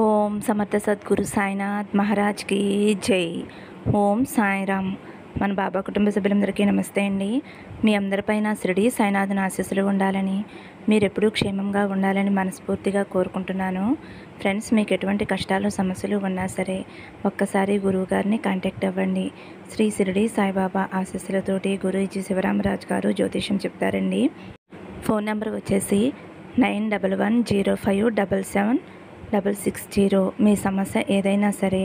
ఓం సమర్థ సద్గురు సాయినాథ్ మహారాజ్ కి జై. ఓం సాయిరామ్. మన బాబా కుటుంబ సభ్యులందరికీ నమస్తే అండి. మీ అందరిపైన షిరిడి సాయినాథుని ఆశీస్సులు ఉండాలని, మీరు ఎప్పుడూ క్షేమంగా ఉండాలని మనస్ఫూర్తిగా కోరుకుంటున్నాను. ఫ్రెండ్స్, మీకు ఎటువంటి కష్టాలు సమస్యలు ఉన్నా సరే ఒక్కసారి గురువు గారిని కాంటాక్ట్ అవ్వండి. శ్రీ షిరిడి సాయిబాబా ఆశీస్సులతోటి గురూజీ శివరామరాజు గారు జ్యోతిష్యం చెప్తారండి. ఫోన్ నెంబర్ వచ్చేసి 9105777660. మీ సమస్య ఏదైనా సరే,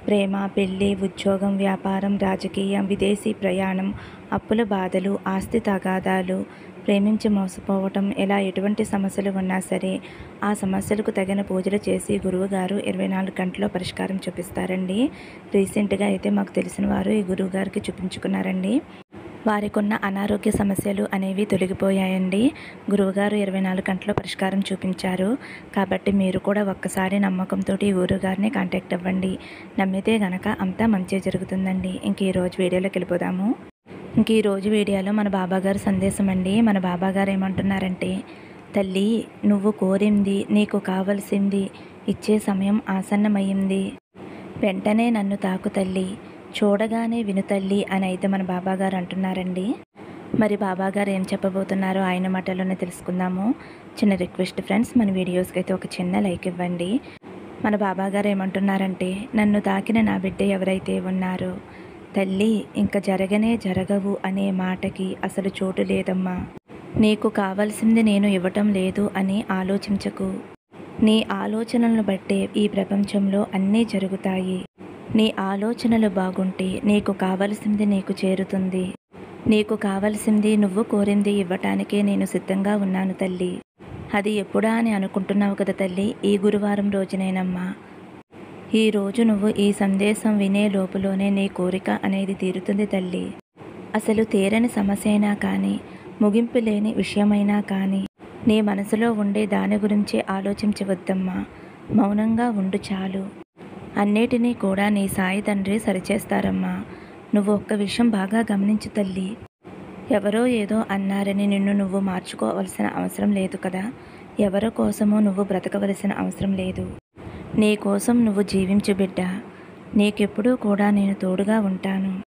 ప్రేమ, పెళ్ళి, ఉద్యోగం, వ్యాపారం, రాజకీయం, విదేశీ ప్రయాణం, అప్పుల బాధలు, ఆస్తి తగాదాలు, ప్రేమించి మోసపోవటం, ఇలా ఎటువంటి సమస్యలు ఉన్నా సరే ఆ సమస్యలకు తగిన పూజలు చేసి గురువుగారు 24 గంటల్లో పరిష్కారం చూపిస్తారండి. రీసెంట్గా అయితే మాకు తెలిసిన వారు ఈ గురువుగారికి చూపించుకున్నారండి. వారికి ఉన్న అనారోగ్య సమస్యలు అనేవి తొలగిపోయాయండి. గురువుగారు 24 గంటల్లో పరిష్కారం చూపించారు. కాబట్టి మీరు కూడా ఒక్కసారి నమ్మకంతో ఈ గురువుగారిని కాంటాక్ట్ అవ్వండి. నమ్మితే గనక అంతా మంచి జరుగుతుందండి. ఇంక ఈరోజు వీడియోలోకి వెళ్ళిపోదాము. ఈరోజు వీడియోలో మన బాబాగారు సందేశం అండి. మన బాబాగారు ఏమంటున్నారంటే, తల్లి, నువ్వు కోరింది, నీకు కావలసింది ఇచ్చే సమయం ఆసన్నమయ్యింది. వెంటనే నన్ను తాకు తల్లి, చూడగానే విను తల్లి అని అయితే మన బాబాగారు అంటున్నారండి. మరి బాబాగారు ఏం చెప్పబోతున్నారో ఆయన మాటల్లోనే తెలుసుకుందాము. చిన్న రిక్వెస్ట్ ఫ్రెండ్స్, మన వీడియోస్కి అయితే ఒక చిన్న లైక్ ఇవ్వండి. మన బాబాగారు ఏమంటున్నారంటే, నన్ను తాకిన నా బిడ్డ ఎవరైతే ఉన్నారో, తల్లి, ఇంక జరగనే జరగవు అనే మాటకి అసలు చోటు లేదమ్మా. నీకు కావాల్సింది నేను ఇవ్వటం లేదు అని ఆలోచించకు. నీ ఆలోచనలను బట్టే ఈ ప్రపంచంలో అన్నీ జరుగుతాయి. నీ ఆలోచనలు బాగుంటే నీకు కావలసింది నీకు చేరుతుంది. నీకు కావలసింది నువ్వు కోరింది ఇవ్వటానికే నేను సిద్ధంగా ఉన్నాను తల్లి. అది ఎప్పుడా అని అనుకుంటున్నావు కదా తల్లి, ఈ గురువారం రోజునేనమ్మా. ఈరోజు నువ్వు ఈ సందేశం వినే లోపులోనే నీ కోరిక అనేది తీరుతుంది తల్లి. అసలు తీరని సమస్య అయినా కానీ, ముగింపు లేని విషయమైనా కానీ, నీ మనసులో ఉండే దాని గురించి ఆలోచించవద్దమ్మా. మౌనంగా ఉండు చాలు. అన్నిటినీ కూడా నీ సాయి తండ్రి సరిచేస్తారమ్మా. నువ్వు ఒక్క విషయం బాగా గమనించు తల్లి. ఎవరో ఏదో అన్నారని నిన్ను నువ్వు మార్చుకోవలసిన అవసరం లేదు కదా. ఎవరి కోసమో నువ్వు బ్రతకవలసిన అవసరం లేదు. నీ కోసం నువ్వు జీవించు బిడ్డ. నీకెప్పుడూ కూడా నేను తోడుగా ఉంటాను.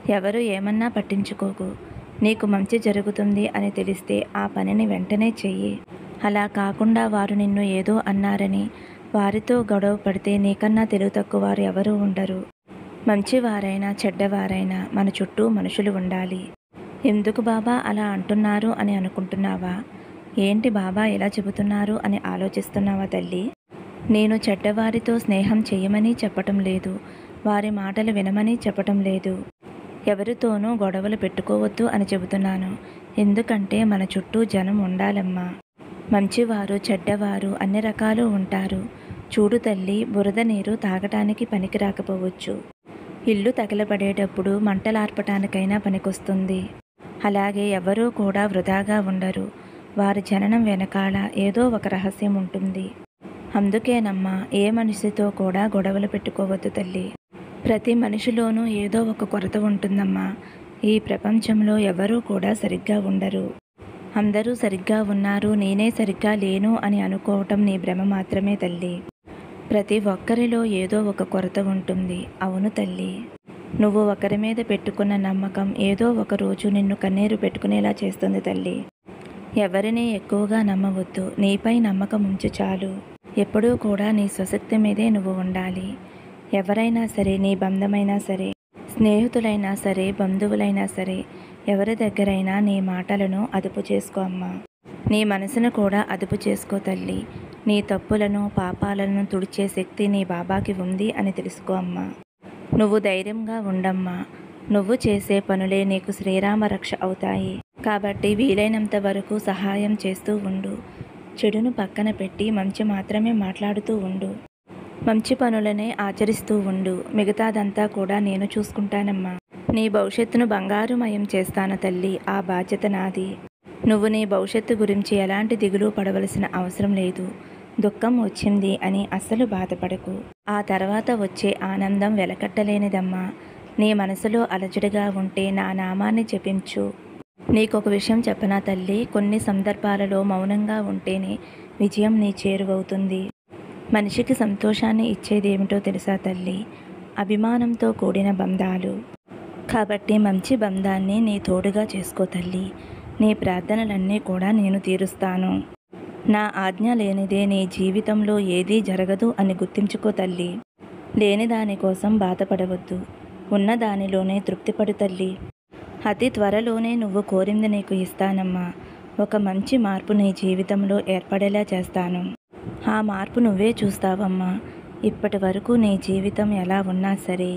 ఎవరు ఏమన్నా పట్టించుకోకు. నీకు మంచి జరుగుతుంది అని తెలిస్తే ఆ పనిని వెంటనే చెయ్యి. అలా కాకుండా వారు నిన్ను ఏదో అన్నారని వారితో గొడవ పడితే నీకన్నా తెలివి తక్కువ వారు ఎవరూ ఉండరు. మంచివారైనా చెడ్డవారైనా మన చుట్టూ మనుషులు ఉండాలి. ఎందుకు బాబా అలా అంటున్నారు అని అనుకుంటున్నావా? ఏంటి బాబా ఎలా చెబుతున్నారు అని ఆలోచిస్తున్నావా తల్లి? నేను చెడ్డవారితో స్నేహం చేయమని చెప్పటం లేదు. వారి మాటలు వినమని చెప్పటం లేదు. ఎవరితోనూ గొడవలు పెట్టుకోవద్దు అని చెబుతున్నాను. ఎందుకంటే మన చుట్టూ జనం ఉండాలమ్మా. మంచివారు చెడ్డవారు అన్ని రకాలు ఉంటారు. చూడు తల్లి, బురద నీరు తాగటానికి పనికి రాకపోవచ్చు. ఇల్లు తగలబడేటప్పుడు మంటలార్పటానికైనా పనికొస్తుంది. అలాగే ఎవరూ కూడా వృధాగా ఉండరు. వారి జననం వెనకాల ఏదో ఒక రహస్యం ఉంటుంది. అందుకేనమ్మా, ఏ మనిషితో కూడా గొడవలు పెట్టుకోవద్దు తల్లి. ప్రతి మనిషిలోనూ ఏదో ఒక కొరత ఉంటుందమ్మా. ఈ ప్రపంచంలో ఎవరూ కూడా సరిగ్గా ఉండరు. అందరూ సరిగ్గా ఉన్నారు, నేనే సరిగ్గా లేను అని అనుకోవటం నీ భ్రమ మాత్రమే తల్లి. ప్రతి ఒక్కరిలో ఏదో ఒక కొరత ఉంటుంది. అవును తల్లి. నువ్వు ఒకరి మీద పెట్టుకున్న నమ్మకం ఏదో ఒక రోజు నిన్ను కన్నీరు పెట్టుకునేలా చేస్తుంది తల్లి. ఎవరినీ ఎక్కువగా నమ్మవద్దు. నీపై నమ్మకం ఉంచు చాలు. ఎప్పుడూ కూడా నీ స్వశక్తి మీదే నువ్వు ఉండాలి. ఎవరైనా సరే, నీ బంధమైనా సరే, స్నేహితులైనా సరే, బంధువులైనా సరే, ఎవరి దగ్గరైనా నీ మాటలను అదుపు చేసుకో అమ్మా. నీ మనసును కూడా అదుపు చేసుకో తల్లి. నీ తప్పులను పాపాలను తుడిచే శక్తి నీ బాబాకి ఉంది అని తెలుసుకో అమ్మా. నువ్వు ధైర్యంగా ఉండమ్మా. నువ్వు చేసే పనులే నీకు శ్రీరామ రక్ష అవుతాయి. కాబట్టి వీలైనంత వరకు సహాయం చేస్తూ ఉండు. చెడును పక్కన పెట్టి మంచి మాత్రమే మాట్లాడుతూ ఉండు. మంచి పనులనే ఆచరిస్తూ ఉండు. మిగతాదంతా కూడా నేను చూసుకుంటానమ్మా. నీ భవిష్యత్తును బంగారుమయం చేస్తాను తల్లి. ఆ బాధ్యత నాది. నువ్వు నీ భవిష్యత్తు గురించి ఎలాంటి దిగులు పడవలసిన అవసరం లేదు. దుఃఖం వచ్చింది అని అస్సలు బాధపడకు. ఆ తర్వాత వచ్చే ఆనందం వెలకట్టలేనిదమ్మా. నీ మనసులో అలజడిగా ఉంటే నా నామాన్ని జపించు. నీకొక విషయం చెప్పనా తల్లి, కొన్ని సందర్భాలలో మౌనంగా ఉంటేనే విజయం నీ చేరువవుతుంది. మనిషికి సంతోషాన్ని ఇచ్చేదేమిటో తెలుసా తల్లి? అభిమానంతో కూడిన బంధాలు. కాబట్టి మంచి బంధాన్ని నీ తోడుగా చేసుకో తల్లి. నీ ప్రార్థనలన్నీ కూడా నేను తీరుస్తాను. నా ఆజ్ఞ లేనిదే నీ జీవితంలో ఏదీ జరగదు అని గుర్తుంచుకో తల్లి. లేని దానికోసం బాధపడవద్దు. ఉన్న దానిలోనే తృప్తిపడు తల్లి. అతి త్వరలోనే నువ్వు కోరింది నీకు ఇస్తానమ్మా. ఒక మంచి మార్పు నీ జీవితంలో ఏర్పడేలా చేస్తాను. ఆ మార్పు నువ్వే చూస్తావమ్మా. ఇప్పటి వరకు నీ జీవితం ఎలా ఉన్నా సరే,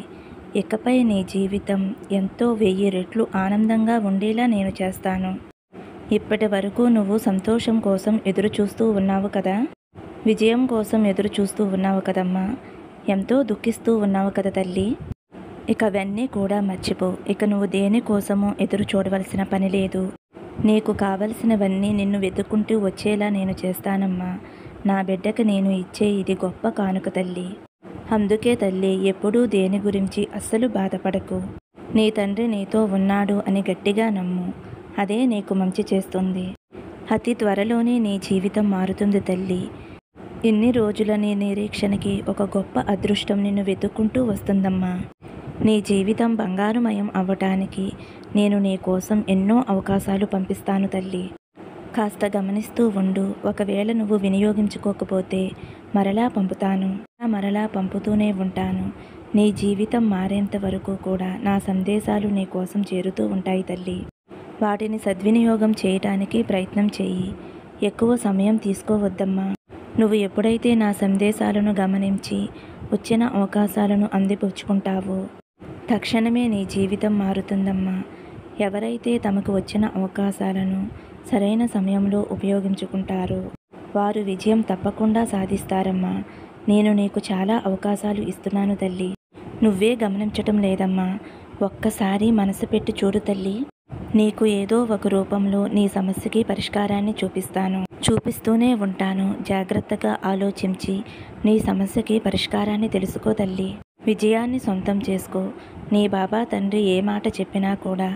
ఇకపై నీ జీవితం ఎంతో 1000 రెట్లు ఆనందంగా ఉండేలా నేను చేస్తాను. ఇప్పటి వరకు నువ్వు సంతోషం కోసం ఎదురు చూస్తూ ఉన్నావు కదా, విజయం కోసం ఎదురు చూస్తూ ఉన్నావు కదమ్మా. ఎంతో దుఃఖిస్తూ ఉన్నావు కదా తల్లి. ఇక అవన్నీ కూడా మర్చిపో. ఇక నువ్వు దేనికోసమో ఎదురు చూడవలసిన పని లేదు. నీకు కావలసినవన్నీ నిన్ను వెతుక్కుంటూ వచ్చేలా నేను చేస్తానమ్మా. నా బిడ్డకు నేను ఇచ్చే ఇది గొప్ప కానుక తల్లి. అందుకే తల్లి, ఎప్పుడూ దేని గురించి అస్సలు బాధపడకు. నీ తండ్రి నీతో ఉన్నాడు అని గట్టిగా నమ్ము. అదే నీకు మంచి చేస్తుంది. అతి త్వరలోనే నీ జీవితం మారుతుంది తల్లి. ఇన్ని రోజుల నీ నిరీక్షణకి ఒక గొప్ప అదృష్టం నిన్ను వెతుక్కుంటూ వస్తుందమ్మా. నీ జీవితం బంగారుమయం అవ్వటానికి నేను నీ కోసం ఎన్నో అవకాశాలు పంపిస్తాను తల్లి. కాస్త గమనిస్తూ ఉండు. ఒకవేళ నువ్వు వినియోగించుకోకపోతే మరలా పంపుతాను. మరలా పంపుతూనే ఉంటాను. నీ జీవితం మారేంత వరకు కూడా నా సందేశాలు నీ కోసం చేరుతూ ఉంటాయి తల్లి. వాటిని సద్వినియోగం చేయటానికి ప్రయత్నం చెయ్యి. ఎక్కువ సమయం తీసుకోవద్దమ్మా. నువ్వు ఎప్పుడైతే నా సందేశాలను గమనించి వచ్చిన అవకాశాలను అందిపుచ్చుకుంటావో తక్షణమే నీ జీవితం మారుతుందమ్మా. ఎవరైతే తమకు వచ్చిన అవకాశాలను సరైన సమయంలో ఉపయోగించుకుంటారో వారు విజయం తప్పకుండా సాధిస్తారమ్మా. నేను నీకు చాలా అవకాశాలు ఇస్తున్నాను తల్లి. నువ్వే గమనించటం లేదమ్మా. ఒక్కసారి మనసు పెట్టి చూడు తల్లి. నీకు ఏదో ఒక రూపంలో నీ సమస్యకి పరిష్కారాన్ని చూపిస్తూనే ఉంటాను. జాగ్రత్తగా ఆలోచించి నీ సమస్యకి పరిష్కారాన్ని తెలుసుకో తల్లి. విజయాన్ని సొంతం చేసుకో. నీ బాబా తండ్రి ఏ మాట చెప్పినా కూడా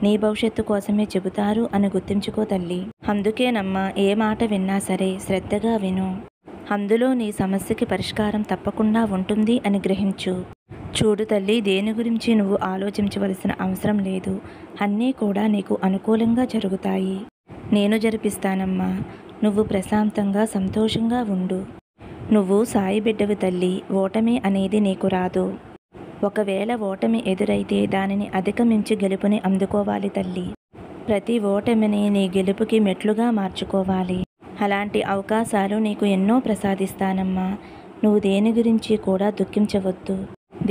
నీ భవిష్యత్తు కోసమే చెబుతారు అని గుర్తుంచుకో తల్లి. అందుకేనమ్మా, ఏ మాట విన్నా సరే శ్రద్ధగా విను. అందులో నీ సమస్యకి పరిష్కారం తప్పకుండా ఉంటుంది అని గ్రహించు. చూడు తల్లి, దేని గురించి నువ్వు ఆలోచించవలసిన అవసరం లేదు. అన్నీ కూడా నీకు అనుకూలంగా జరుగుతాయి. నేను జరిపిస్తానమ్మా. నువ్వు ప్రశాంతంగా సంతోషంగా ఉండు. నువ్వు సాయి బిడ్డవి తల్లి. ఓటమి అనేది నీకు రాదు. ఒకవేళ ఓటమి ఎదురైతే దానిని అధిగమించి గెలుపుని అందుకోవాలి తల్లి. ప్రతి ఓటమిని నీ గెలుపుకి మెట్లుగా మార్చుకోవాలి. అలాంటి అవకాశాలు నీకు ఎన్నో ప్రసాదిస్తానమ్మా. నువ్వు దేని గురించి కూడా దుఃఖించవద్దు.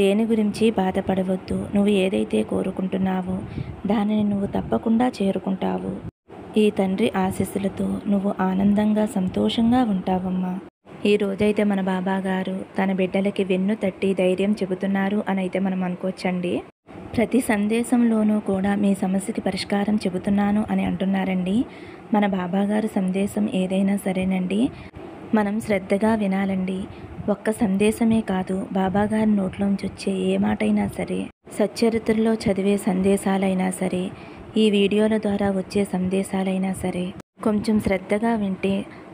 దేని గురించి బాధపడవద్దు. నువ్వు ఏదైతే కోరుకుంటున్నావో దానిని నువ్వు తప్పకుండా చేరుకుంటావు. ఈ తండ్రి ఆశీస్సులతో నువ్వు ఆనందంగా సంతోషంగా ఉంటావమ్మా. ఈ రోజైతే మన బాబా గారు తన బిడ్డలకి వెన్ను తట్టి ధైర్యం చెబుతున్నారు అని అయితే మనం అనుకోవచ్చండి. ప్రతి సందేశంలోనూ కూడా మీ సమస్యకి పరిష్కారం చెబుతున్నాను అని అంటున్నారండి. మన బాబా గారు సందేశం ఏదైనా సరేనండి, మనం శ్రద్ధగా వినాలండి. ఒక్క సందేశమే కాదు, బాబా గారి నోట్లోంచి వచ్చే ఏ మాటైనా సరే, సచ్చరిత్రలో చదివే సందేశాలైనా సరే, ఈ వీడియోల ద్వారా వచ్చే సందేశాలైనా సరే కొంచెం శ్రద్ధగా వింటే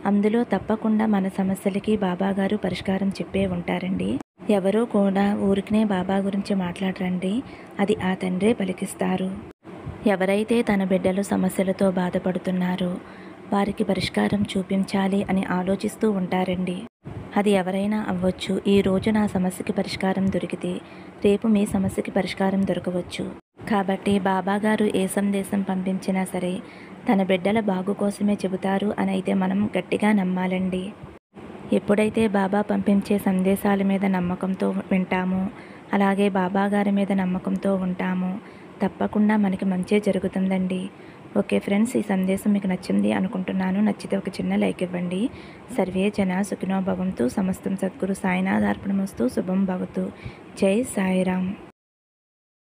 అందులో తప్పకుండా మన సమస్యలకి బాబా గారు పరిష్కారం చెప్పే ఉంటారండి. ఎవరో కూడా ఊరికనే బాబా గురించి మాట్లాడరండి. అది ఆ తండ్రే పలికిస్తారు. ఎవరైతే తన బిడ్డలు సమస్యలతో బాధపడుతున్నారో వారికి పరిష్కారం చూపించాలి అని ఆలోచిస్తూ ఉంటారండి. అది ఎవరైనా అవ్వచ్చు. ఈ రోజు నా సమస్యకి పరిష్కారం దొరికితే రేపు మీ సమస్యకి పరిష్కారం దొరకవచ్చు. కాబట్టి బాబా గారు ఏ సందేశం పంపించినా సరే తన బిడ్డల బాగు కోసమే చెబుతారు అని అయితే మనం గట్టిగా నమ్మాలండి. ఎప్పుడైతే బాబా పంపించే సందేశాల మీద నమ్మకంతో వింటామో, అలాగే బాబా గారి మీద నమ్మకంతో ఉంటామో తప్పకుండా మనకి మంచే జరుగుతుందండి. ఓకే ఫ్రెండ్స్, ఈ సందేశం మీకు నచ్చింది అనుకుంటున్నాను. నచ్చితే ఒక చిన్న లైక్ ఇవ్వండి. సర్వే జన సుఖినో భవంతు. సమస్తం సద్గురు సాయినాథార్పణమస్తు. శుభం భవతు. జై సాయిరామ్.